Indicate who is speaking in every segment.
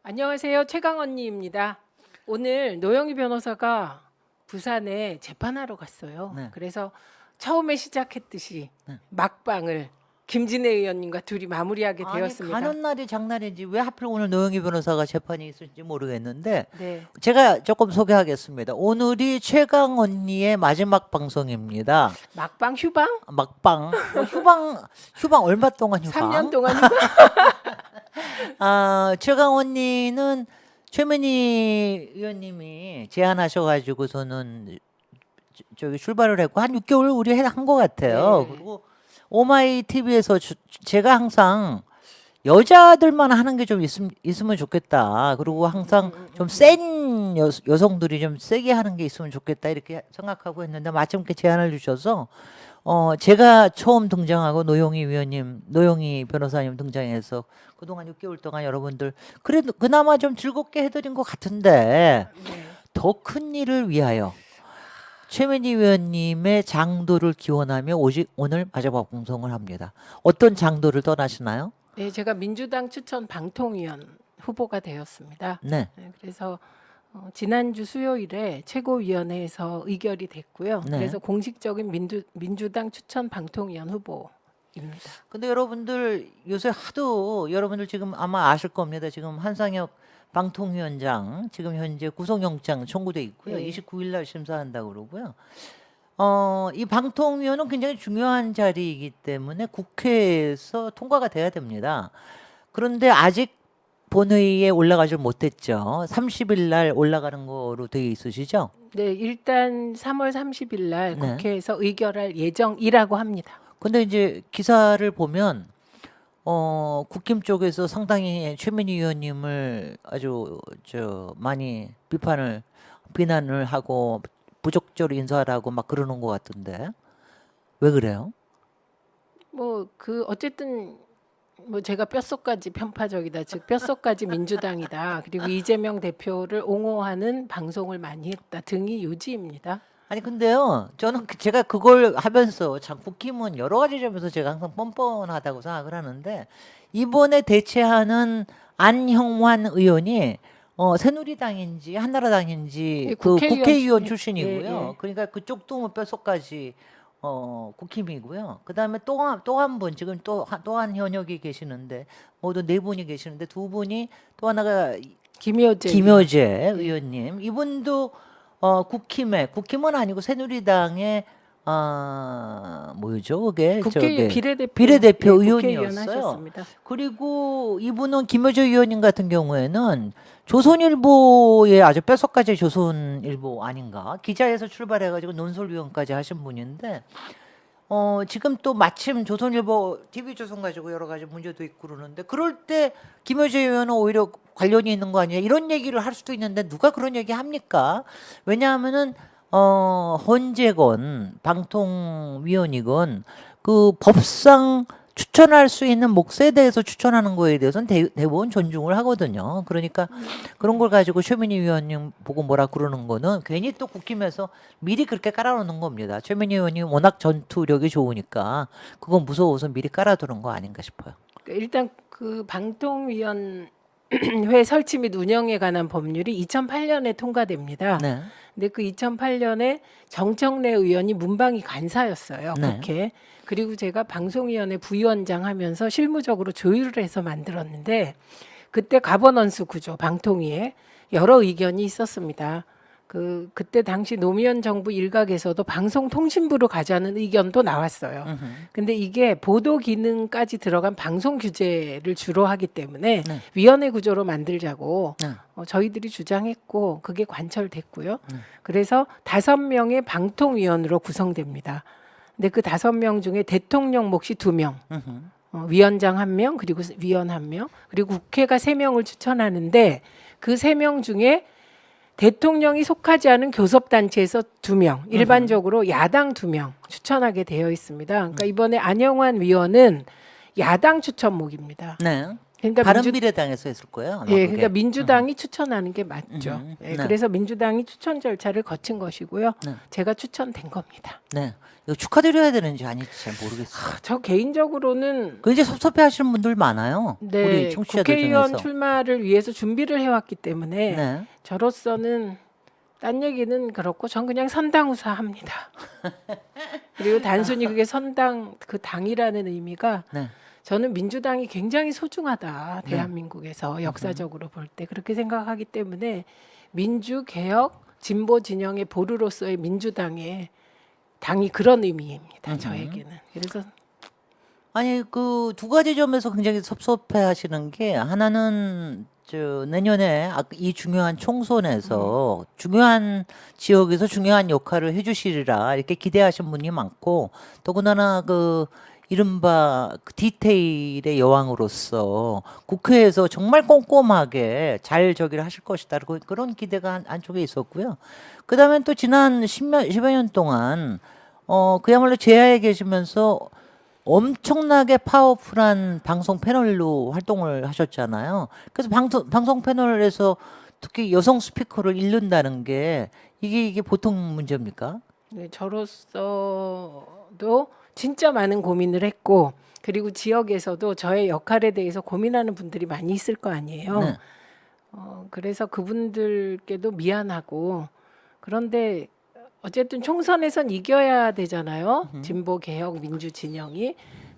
Speaker 1: 안녕하세요. 최강 언니입니다. 오늘 노영희 변호사가 부산에 재판하러 갔어요.
Speaker 2: 네.
Speaker 1: 그래서 처음에 시작했듯이
Speaker 2: 네.
Speaker 1: 막방을 김진애 의원님과 둘이 마무리하게 되었습니다.
Speaker 2: 아니 가는 날이 장날인지 왜 하필 오늘 노영희 변호사가 재판이 있을지 모르겠는데
Speaker 1: 네.
Speaker 2: 제가 조금 소개하겠습니다. 오늘이 최강 언니의 마지막 방송입니다.
Speaker 1: 막방 휴방?
Speaker 2: 막방 휴방 얼마 동안 휴방?
Speaker 1: 3년 동안 휴방?
Speaker 2: 최강 언니는 최민희 의원님이 제안하셔가지고서는 저기 출발을 했고 한 6개월 우리 한 것 같아요.
Speaker 1: 네.
Speaker 2: 그리고 오마이 TV에서 제가 항상 여자들만 하는 게 좀 있으면 좋겠다. 그리고 항상 좀 센 여성들이 좀 세게 하는 게 있으면 좋겠다 이렇게 생각하고 했는데 마침 이렇게 제안을 주셔서 제가 처음 등장하고 노영희 변호사님 등장해서 그동안 6개월 동안 여러분들 그래도 그나마 좀 즐겁게 해드린 것 같은데
Speaker 1: 네.
Speaker 2: 더 큰 일을 위하여 최민희 의원님의 장도를 기원하며 오늘 마지막 방송을 합니다. 어떤 장도를 떠나시나요?
Speaker 1: 네, 제가 민주당 추천 방통위원 후보가 되었습니다.
Speaker 2: 네.
Speaker 1: 네, 그래서 지난주 수요일에 최고위원회에서 의결이 됐고요.
Speaker 2: 네.
Speaker 1: 그래서 공식적인 민주당 추천 방통위원 후보입니다.
Speaker 2: 근데 여러분들 요새 하도 여러분들 지금 아마 아실 겁니다. 지금 한상혁 방통위원장 지금 현재 구속영장 청구돼 있고요.
Speaker 1: 네.
Speaker 2: 29일 날 심사한다고 그러고요. 이 방통위원은 굉장히 중요한 자리이기 때문에 국회에서 통과가 돼야 됩니다. 그런데 아직 본회의에 올라가질 못했죠. 30일 날 올라가는 거로 되어 있으시죠?
Speaker 1: 네, 일단 3월 30일 날
Speaker 2: 네.
Speaker 1: 국회에서 의결할 예정이라고 합니다.
Speaker 2: 근데 이제 기사를 보면 국힘 쪽에서 상당히 최민희 의원님을 아주 많이 비난을 하고 부적절히 인사하라고 막 그러는 것 같은데 왜 그래요?
Speaker 1: 어쨌든 제가 뼛속까지 편파적이다, 즉 뼛속까지 민주당이다, 그리고 이재명 대표를 옹호하는 방송을 많이 했다 등이 요지입니다.
Speaker 2: 아니 근데요, 저는 제가 그걸 하면서 참 국힘은 여러 가지 점에서 제가 항상 뻔뻔하다고 생각을 하는데 이번에 대체하는 안형환 의원이 새누리당인지 한나라당인지
Speaker 1: 예,
Speaker 2: 그 국회의원
Speaker 1: 출신.
Speaker 2: 출신이고요.
Speaker 1: 예, 예.
Speaker 2: 그러니까 그쪽도 뭐 뼛속까지 국힘이고요. 그다음에 또 한 분 지금 또 한 현역이 계시는데 모두 네 분이 계시는데 두 분이 또 하나가
Speaker 1: 김효재
Speaker 2: 김효재 의원님 이분도 국힘은 아니고 새누리당의 뭐죠 그게
Speaker 1: 국회
Speaker 2: 비례대표
Speaker 1: 국회의원
Speaker 2: 의원이었어요.
Speaker 1: 하셨습니다.
Speaker 2: 그리고 이분은 김효재 의원님 같은 경우에는 조선일보의 아주 뼛속까지 조선일보 아닌가 기자에서 출발해가지고 논설위원까지 하신 분인데 지금 또 마침 조선일보 TV조선 가지고 여러 가지 문제도 있고 그러는데 그럴 때 김효재 의원은 오히려 관련이 있는 거 아니냐 이런 얘기를 할 수도 있는데 누가 그런 얘기 합니까? 왜냐하면은 헌재건 방통위원이건 그 법상 추천할 수 있는 몫에 대해서 추천하는 거에 대해서는 대부분 존중을 하거든요. 그러니까 그런 걸 가지고 최민희 의원님 보고 뭐라 그러는 거는 괜히 또 국힘에서 미리 그렇게 깔아놓는 겁니다. 최민희 의원님 워낙 전투력이 좋으니까 그건 무서워서 미리 깔아두는 거 아닌가 싶어요.
Speaker 1: 일단 그 방통위원회 설치 및 운영에 관한 법률이 2008년에 통과됩니다.
Speaker 2: 네.
Speaker 1: 근데 그 2008년에 정청래 의원이 문방위 간사였어요.
Speaker 2: 네.
Speaker 1: 국회. 그리고 제가 방송위원회 부위원장 하면서 실무적으로 조율을 해서 만들었는데 그때 가버넌스 구조 방통위에 여러 의견이 있었습니다. 그때 당시 노무현 정부 일각에서도 방송통신부로 가자는 의견도 나왔어요. 근데 이게 보도 기능까지 들어간 방송 규제를 주로 하기 때문에
Speaker 2: 네.
Speaker 1: 위원회 구조로 만들자고
Speaker 2: 네.
Speaker 1: 저희들이 주장했고 그게 관철됐고요. 그래서 5명의 방통위원으로 구성됩니다. 근데 그 5명 중에 대통령 몫이 2명, 위원장 1명, 그리고 위원 1명, 그리고 국회가 3명을 추천하는데 그 3명 중에 대통령이 속하지 않은 교섭단체에서 2명, 일반적으로 야당 2명 추천하게 되어 있습니다. 그러니까 이번에 안영환 위원은 야당 추천목입니다.
Speaker 2: 네.
Speaker 1: 그러니까
Speaker 2: 바른미래당에서 했을 거예요. 아마
Speaker 1: 예,
Speaker 2: 그게.
Speaker 1: 그러니까 민주당이 추천하는 게 맞죠. 예,
Speaker 2: 네.
Speaker 1: 그래서 민주당이 추천 절차를 거친 것이고요.
Speaker 2: 네.
Speaker 1: 제가 추천된 겁니다.
Speaker 2: 네. 이거 축하드려야 되는지 아닌지 잘 모르겠어요.
Speaker 1: 저 개인적으로는
Speaker 2: 그 이제 섭섭해하시는 분들 많아요.
Speaker 1: 네,
Speaker 2: 우리 청취자들
Speaker 1: 국회의원
Speaker 2: 중에서.
Speaker 1: 출마를 위해서 준비를 해왔기 때문에
Speaker 2: 네.
Speaker 1: 저로서는 딴 얘기는 그렇고 전 그냥 선당우사 합니다. 그리고 단순히 그게 선당 그 당이라는 의미가
Speaker 2: 네.
Speaker 1: 저는 민주당이 굉장히 소중하다. 대한민국에서 역사적으로 볼 때 그렇게 생각하기 때문에 민주 개혁 진보 진영의 보루로서의 민주당의 당이 그런 의미입니다. 저에게는. 그래서
Speaker 2: 아니 그 두 가지 점에서 굉장히 섭섭해하시는 게 하나는 저 내년에 이 중요한 총선에서 중요한 지역에서 중요한 역할을 해주시리라 이렇게 기대하신 분이 많고 더군다나 그 이른바 그 디테일의 여왕으로서 국회에서 정말 꼼꼼하게 잘 저기를 하실 것이다 그런 기대가 한쪽에 있었고요. 그다음에 또 지난 10여 년 동안 그야말로 제야에 계시면서 엄청나게 파워풀한 방송 패널로 활동을 하셨잖아요. 그래서 방송 패널에서 특히 여성 스피커를 잃는다는 게 이게 보통 문제입니까?
Speaker 1: 네, 저로서도 진짜 많은 고민을 했고 그리고 지역에서도 저의 역할에 대해서 고민하는 분들이 많이 있을 거 아니에요.
Speaker 2: 네.
Speaker 1: 그래서 그분들께도 미안하고 그런데 어쨌든 총선에선 이겨야 되잖아요. 진보 개혁 민주 진영이.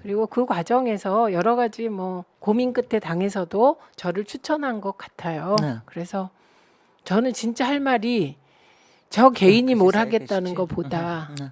Speaker 1: 그리고 그 과정에서 여러 가지 뭐 고민 끝에 당에서도 저를 추천한 것 같아요.
Speaker 2: 네.
Speaker 1: 그래서 저는 진짜 할 말이 저 개인이 뭘
Speaker 2: 그치,
Speaker 1: 하겠다는
Speaker 2: 알겠지.
Speaker 1: 것보다
Speaker 2: 네.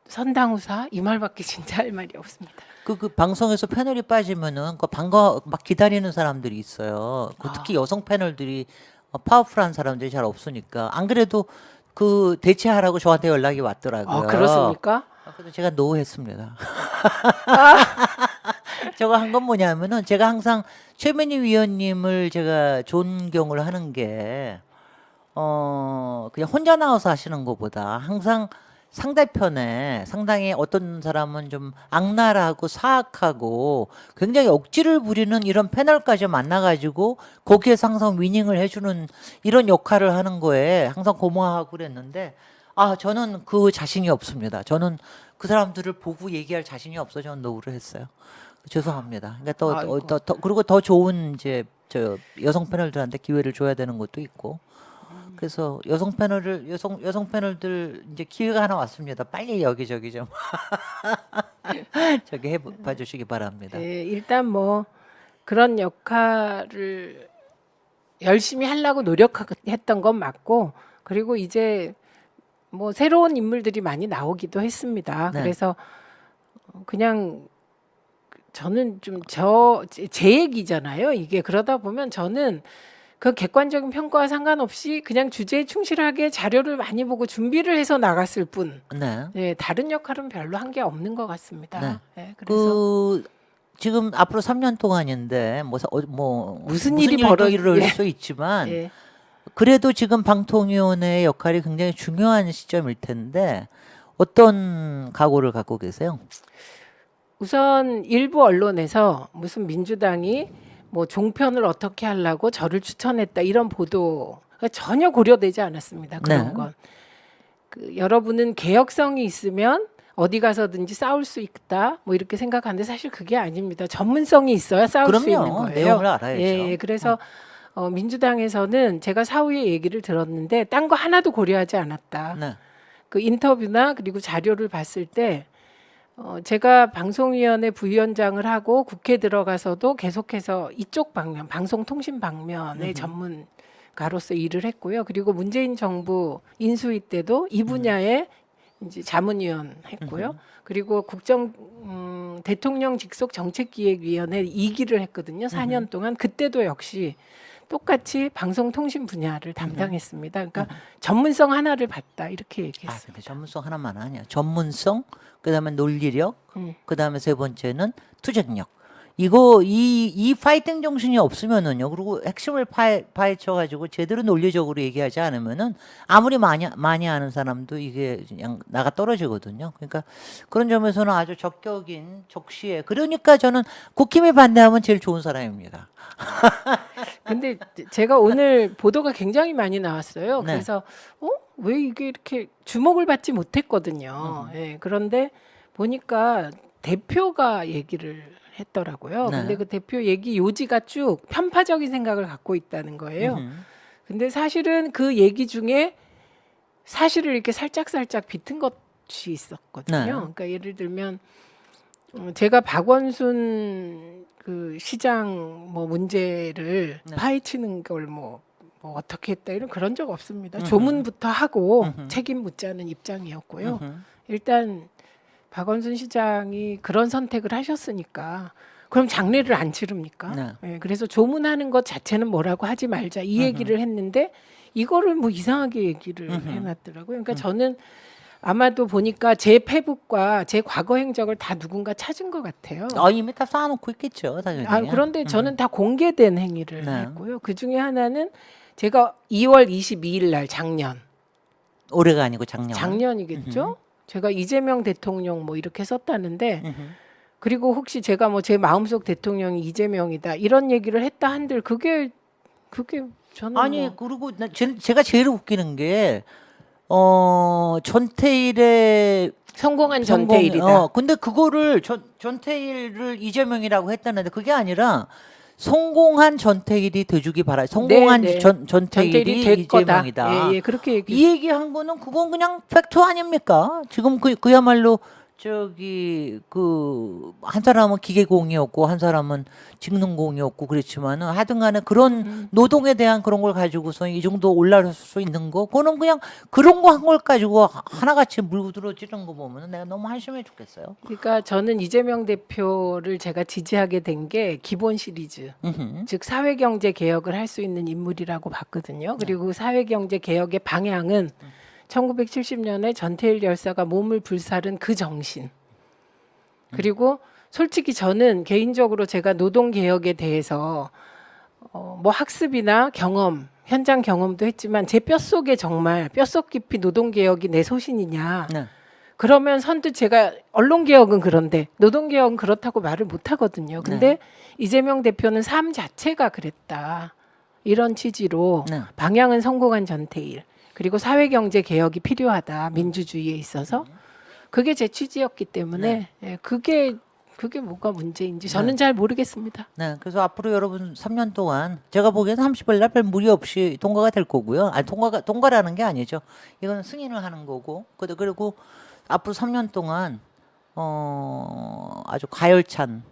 Speaker 1: 선당우사 이 말밖에 진짜 할 말이 없습니다.
Speaker 2: 그 방송에서 패널이 빠지면은 그 반가 막 기다리는 사람들이 있어요. 그 특히 여성 패널들이 파워풀한 사람들이 잘 없으니까 안 그래도 그 대체하라고 저한테 연락이 왔더라고요.
Speaker 1: 그렇습니까?
Speaker 2: 그래서 제가 노했습니다. 저거 한 건 뭐냐면은 제가 항상 최민희 위원님을 제가 존경을 하는 게 그냥 혼자 나와서 하시는 것보다 항상 상대편에 상당히 어떤 사람은 좀 악랄하고 사악하고 굉장히 억지를 부리는 이런 패널까지 만나가지고 거기에서 항상 위닝을 해주는 이런 역할을 하는 거에 항상 고마워하고 그랬는데 저는 그 자신이 없습니다. 저는 그 사람들을 보고 얘기할 자신이 없어 저는 노를 했어요. 죄송합니다. 그러니까 그리고 더 좋은 이제 저 여성 패널들한테 기회를 줘야 되는 것도 있고. 그래서 여성 패널들 이제 기회가 하나 왔습니다. 빨리 여기저기 좀 저기 해봐 주시기 바랍니다.
Speaker 1: 네, 일단 뭐 그런 역할을 열심히 하려고 노력했던 건 맞고 그리고 이제 뭐 새로운 인물들이 많이 나오기도 했습니다.
Speaker 2: 네.
Speaker 1: 그래서 그냥 저는 좀 제 얘기잖아요. 이게 그러다 보면 저는 그 객관적인 평가와 상관없이 그냥 주제에 충실하게 자료를 많이 보고 준비를 해서 나갔을 뿐.
Speaker 2: 네.
Speaker 1: 네, 다른 역할은 별로 한 게 없는 것 같습니다.
Speaker 2: 네.
Speaker 1: 네, 그래서
Speaker 2: 지금 앞으로 3년 동안인데
Speaker 1: 무슨 일이
Speaker 2: 일을 할 수 있지만
Speaker 1: 예.
Speaker 2: 그래도 지금 방통위원회의 역할이 굉장히 중요한 시점일 텐데 어떤 각오를 갖고 계세요?
Speaker 1: 우선 일부 언론에서 무슨 민주당이 뭐 종편을 어떻게 하려고 저를 추천했다 이런 보도가 전혀 고려되지 않았습니다. 그런
Speaker 2: 네.
Speaker 1: 건 여러분은 개혁성이 있으면 어디 가서든지 싸울 수 있다 뭐 이렇게 생각하는데 사실 그게 아닙니다. 전문성이 있어야 싸울 수 있는 거예요.
Speaker 2: 내용을 알아야죠.
Speaker 1: 예, 그래서 민주당에서는 제가 사후에 얘기를 들었는데 딴 거 하나도 고려하지 않았다.
Speaker 2: 네.
Speaker 1: 그 인터뷰나 그리고 자료를 봤을 때 제가 방송위원회 부위원장을 하고 국회 들어가서도 계속해서 이쪽 방면, 방송통신 방면의 전문가로서 일을 했고요. 그리고 문재인 정부 인수위 때도 이 분야에 이제 자문위원 했고요. 그리고 대통령 직속 정책기획위원회 2기를 했거든요. 4년 동안 그때도 역시 똑같이 방송통신 분야를 담당했습니다. 그러니까 전문성 하나를 봤다 이렇게 얘기했어요.
Speaker 2: 근데 전문성 하나만 아니야. 전문성, 그다음에 논리력, 그다음에 세 번째는 투쟁력. 이 파이팅 정신이 없으면은요. 그리고 핵심을 파헤쳐 가지고 제대로 논리적으로 얘기하지 않으면은 아무리 많이 아는 사람도 이게 그냥 나가 떨어지거든요. 그러니까 그런 점에서는 아주 적격인 적시에. 그러니까 저는 국힘이 반대하면 제일 좋은 사람입니다.
Speaker 1: 근데 제가 오늘 보도가 굉장히 많이 나왔어요.
Speaker 2: 네.
Speaker 1: 그래서 왜 이게 이렇게 주목을 받지 못했거든요. 예, 그런데 보니까 대표가 얘기를 했더라고요.
Speaker 2: 네.
Speaker 1: 근데 그 대표 얘기 요지가 쭉 편파적인 생각을 갖고 있다는 거예요. 근데 사실은 그 얘기 중에 사실을 이렇게 살짝 비튼 것이 있었거든요.
Speaker 2: 네.
Speaker 1: 그러니까 예를 들면 제가 박원순 그 시장 뭐 문제를
Speaker 2: 네.
Speaker 1: 파헤치는 걸 뭐 어떻게 했다 이런 그런 적 없습니다. 조문부터 하고 책임 묻자는 입장이었고요. 일단 박원순 시장이 그런 선택을 하셨으니까 그럼 장례를 안 치릅니까?
Speaker 2: 네.
Speaker 1: 예, 그래서 조문하는 것 자체는 뭐라고 하지 말자 이 얘기를 했는데 이거를 뭐 이상하게 얘기를 해놨더라고요. 그러니까 저는 아마도 보니까 제 페북과 제 과거 행적을 다 누군가 찾은 것 같아요.
Speaker 2: 이미 다 쌓아놓고 있겠죠, 당연히.
Speaker 1: 그런데 저는 다 공개된 행위를
Speaker 2: 네.
Speaker 1: 했고요. 그 중에 하나는 제가 2월 22일 날 작년
Speaker 2: 올해가 아니고 작년.
Speaker 1: 작년이겠죠. 제가 이재명 대통령 뭐 이렇게 썼다는데 그리고 혹시 제가 뭐 제 마음속 대통령이 이재명이다 이런 얘기를 했다 한들 그게 저는
Speaker 2: 아니
Speaker 1: 뭐
Speaker 2: 그리고 제가 제일 웃기는 게 전태일의
Speaker 1: 성공한
Speaker 2: 성공-
Speaker 1: 전태일이다.
Speaker 2: 근데 그거를 전태일을 이재명이라고 했다는데 그게 아니라 성공한 전태일이 돼주기 바라. 성공한
Speaker 1: 네.
Speaker 2: 전태일이
Speaker 1: 될 거다.
Speaker 2: 이재명이다.
Speaker 1: 예, 그렇게 얘기.
Speaker 2: 이 얘기한 거는 그건 그냥 팩트 아닙니까? 지금 그야말로 저기 그 한 사람은 기계공이었고 한 사람은 직능공이었고 그랬지만은 하여튼간에 그런 노동에 대한 그런 걸 가지고서 이 정도 올라갈 수 있는 거 그거는 그냥 그런 거 한 걸 가지고 하나같이 물고 들어지는 거 보면 내가 너무 한심해 죽겠어요.
Speaker 1: 그러니까 저는 이재명 대표를 제가 지지하게 된 게 기본 시리즈. 즉 사회경제 개혁을 할 수 있는 인물이라고 봤거든요. 그리고 사회경제 개혁의 방향은 1970년에 전태일 열사가 몸을 불사른 그 정신. 그리고 솔직히 저는 개인적으로 제가 노동 개혁에 대해서 뭐 학습이나 경험, 현장 경험도 했지만 제 뼛속에 정말 뼛속 깊이 노동 개혁이 내 소신이냐.
Speaker 2: 네.
Speaker 1: 그러면 선뜻 제가 언론 개혁은 그런데 노동 개혁은 그렇다고 말을 못 하거든요. 근데 이재명 대표는 삶 자체가 그랬다. 이런 취지로
Speaker 2: 네.
Speaker 1: 방향은 성공한 전태일. 그리고 사회 경제 개혁이 필요하다. 민주주의에 있어서. 그게 제 취지였기 때문에 예, 그게 뭐가 문제인지 저는 잘 모르겠습니다.
Speaker 2: 네, 그래서 앞으로 여러분 3년 동안 제가 보기에는 30일 날 별 무리 없이 통과가 될 거고요. 아니 통과라는 게 아니죠. 이거는 승인을 하는 거고. 그리고 앞으로 3년 동안 아주 가열찬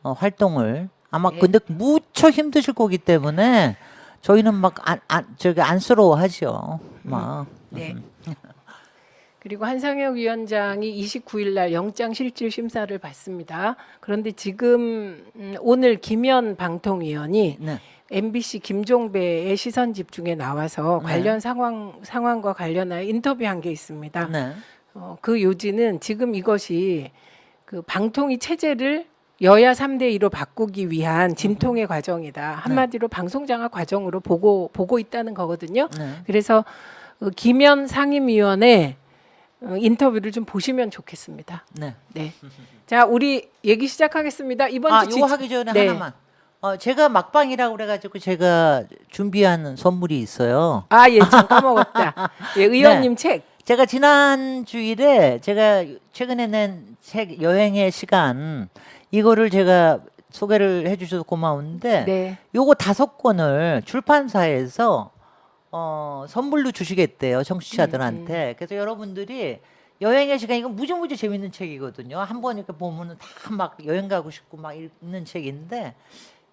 Speaker 2: 활동을 아마 근데 무척 힘드실 거기 때문에 저희는 막 안쓰러워하죠. 막.
Speaker 1: 네. 그리고 한상혁 위원장이 29일 날 영장 실질 심사를 받습니다. 그런데 지금 오늘 김현 방통위원이
Speaker 2: 네.
Speaker 1: MBC 김종배의 시선 집중에 나와서 관련 상황과 관련하여 인터뷰한 게 있습니다.
Speaker 2: 네.
Speaker 1: 그 요지는 지금 이것이 그 방통위 체제를 여야 3대 2로 바꾸기 위한 진통의 과정이다. 한마디로 방송장악 과정으로 보고 있다는 거거든요.
Speaker 2: 네.
Speaker 1: 그래서 김현 상임위원의 인터뷰를 좀 보시면 좋겠습니다.
Speaker 2: 네.
Speaker 1: 네. 자, 우리 얘기 시작하겠습니다. 이번 주
Speaker 2: 이거 하기 전에
Speaker 1: 네.
Speaker 2: 하나만. 제가 막방이라고 그래가지고 제가 준비한 선물이 있어요.
Speaker 1: 예, 참 까먹었다. 예, 의원님 책.
Speaker 2: 제가 지난 주일에 제가 최근에 낸 책 여행의 시간 이거를 제가 소개를 해주셔서 고마운데
Speaker 1: 네.
Speaker 2: 요거 5권을 출판사에서 선물로 주시겠대요 청취자들한테. 그래서 여러분들이 여행의 시간 이거 무지무지 재밌는 책이거든요. 한번 이렇게 보면은 다 막 여행 가고 싶고 막 읽는 책인데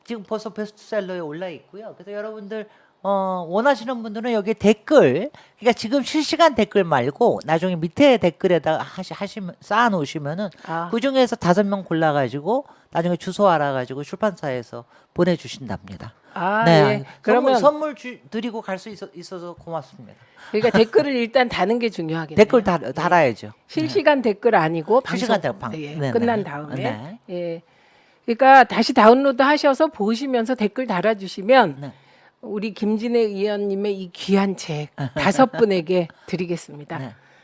Speaker 2: 지금 벌써 베스트셀러에 올라 있고요. 그래서 여러분들 원하시는 분들은 여기 댓글, 그러니까 지금 실시간 댓글 말고 나중에 밑에 댓글에다가 하시면 쌓아 놓으시면은 그 중에서 5명 골라가지고 나중에 주소 알아가지고 출판사에서 보내주신답니다. 네,
Speaker 1: 예. 그러면
Speaker 2: 선물 드리고 갈 수 있어서 고맙습니다.
Speaker 1: 그러니까 댓글을 일단 다는 게 중요하겠네요.
Speaker 2: 댓글 달아야죠.
Speaker 1: 실시간 댓글 아니고
Speaker 2: 실시간
Speaker 1: 방송
Speaker 2: 댓글
Speaker 1: 예,
Speaker 2: 네,
Speaker 1: 끝난
Speaker 2: 네.
Speaker 1: 다음에
Speaker 2: 네.
Speaker 1: 예. 그러니까 다시 다운로드 하셔서 보시면서 댓글 달아주시면
Speaker 2: 네.
Speaker 1: 우리 김진애 의원님의 이 귀한 책 5분에게 드리겠습니다.
Speaker 2: 네.